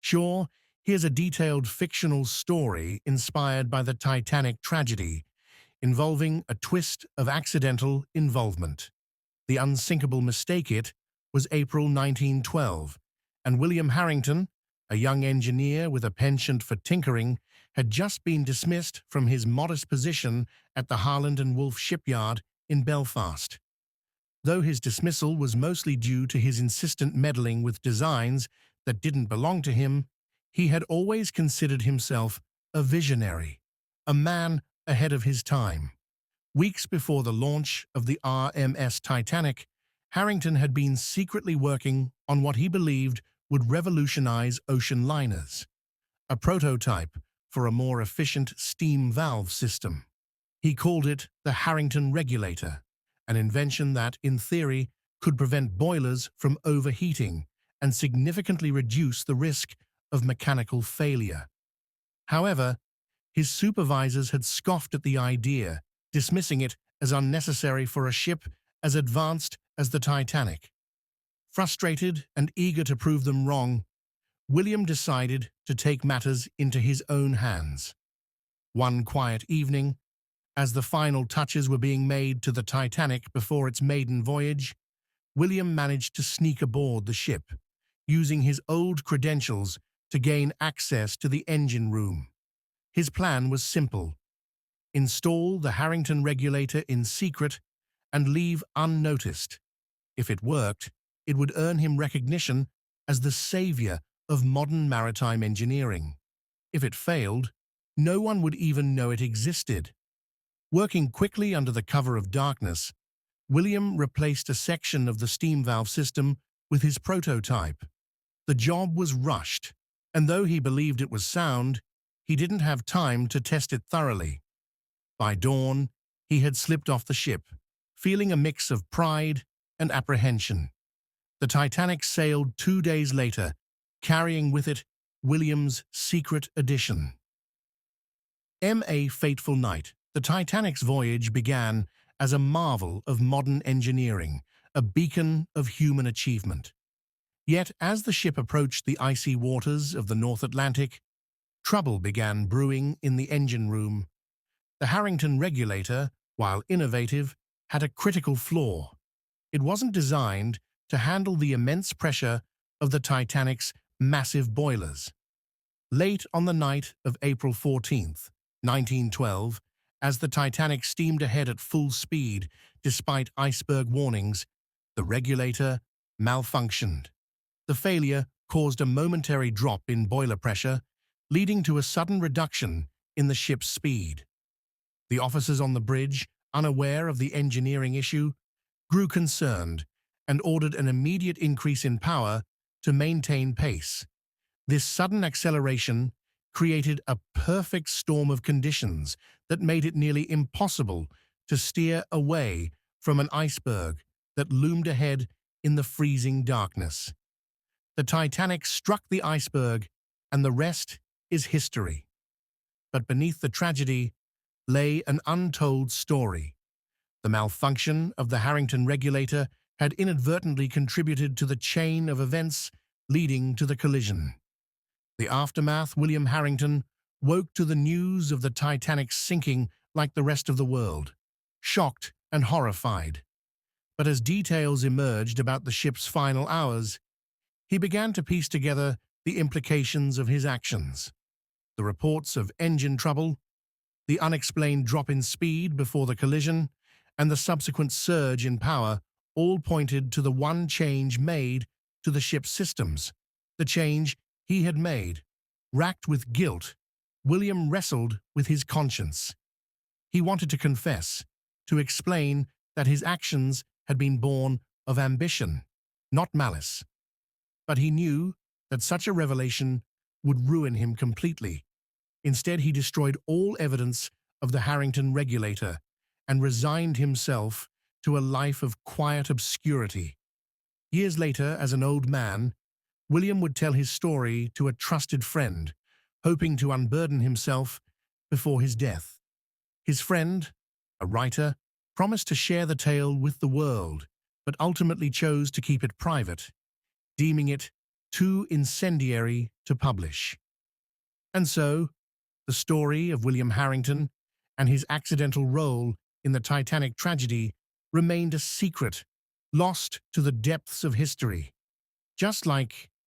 Sure, here's a detailed fictional story inspired by the Titanic tragedy, involving a twist of accidental involvement. The unsinkable mistake it was April 1912, and William Harrington, a young engineer with a penchant for tinkering, had just been dismissed from his modest position at the Harland and Wolff shipyard in Belfast. Though his dismissal was mostly due to his insistent meddling with designs that didn't belong to him, he had always considered himself a visionary, a man ahead of his time. Weeks before the launch of the RMS Titanic, Harrington had been secretly working on what he believed would revolutionize ocean liners, a prototype for a more efficient steam valve system. He called it the Harrington Regulator, an invention that, in theory, could prevent boilers from overheating and significantly reduce the risk of mechanical failure. However, his supervisors had scoffed at the idea, dismissing it as unnecessary for a ship as advanced as the Titanic. Frustrated and eager to prove them wrong, William decided to take matters into his own hands. One quiet evening, as the final touches were being made to the Titanic before its maiden voyage, William managed to sneak aboard the ship, using his old credentials to gain access to the engine room. His plan was simple: install the Harrington Regulator in secret and leave unnoticed. If it worked, it would earn him recognition as the savior of modern maritime engineering. If it failed, no one would even know it existed. Working quickly under the cover of darkness, William replaced a section of the steam valve system with his prototype. The job was rushed, and though he believed it was sound, he didn't have time to test it thoroughly. By dawn, he had slipped off the ship, feeling a mix of pride and apprehension. The Titanic sailed 2 days later, carrying with it William's secret edition. A fateful night. The Titanic's voyage began as a marvel of modern engineering, a beacon of human achievement. Yet, as the ship approached the icy waters of the North Atlantic, trouble began brewing in the engine room. The Harrington Regulator, while innovative, had a critical flaw. It wasn't designed to handle the immense pressure of the massive boilers. Late on the night of April 14th, 1912, as the Titanic steamed ahead at full speed despite iceberg warnings, the regulator malfunctioned. The failure caused a momentary drop in boiler pressure, leading to a sudden reduction in the ship's speed. The officers on the bridge, unaware of the engineering issue, grew concerned and ordered an immediate increase in power to maintain pace. This sudden acceleration created a perfect storm of conditions that made it nearly impossible to steer away from an iceberg that loomed ahead in the freezing darkness. The Titanic struck the iceberg, and the rest is history. But beneath the tragedy lay an untold story. The malfunction of the Harrington Regulator had inadvertently contributed to the chain of events leading to the collision. The aftermath: William Harrington woke to the news of the Titanic's sinking like the rest of the world, shocked and horrified. But as details emerged about the ship's final hours, he began to piece together the implications of his actions. The reports of engine trouble, the unexplained drop in speed before the collision, and the subsequent surge in power all pointed to the one change made to the ship's systems, the change he had made. Racked with guilt, William wrestled with his conscience. He wanted to confess, to explain that his actions had been born of ambition, not malice. But he knew that such a revelation would ruin him completely. Instead, he destroyed all evidence of the Harrington Regulator and resigned himself to a life of quiet obscurity. Years later, as an old man, William would tell his story to a trusted friend, hoping to unburden himself before his death. His friend, a writer, promised to share the tale with the world, but ultimately chose to keep it private, deeming it too incendiary to publish. And so, the story of William Harrington and his accidental role in the Titanic tragedy remained a secret, lost to the depths of history. Just like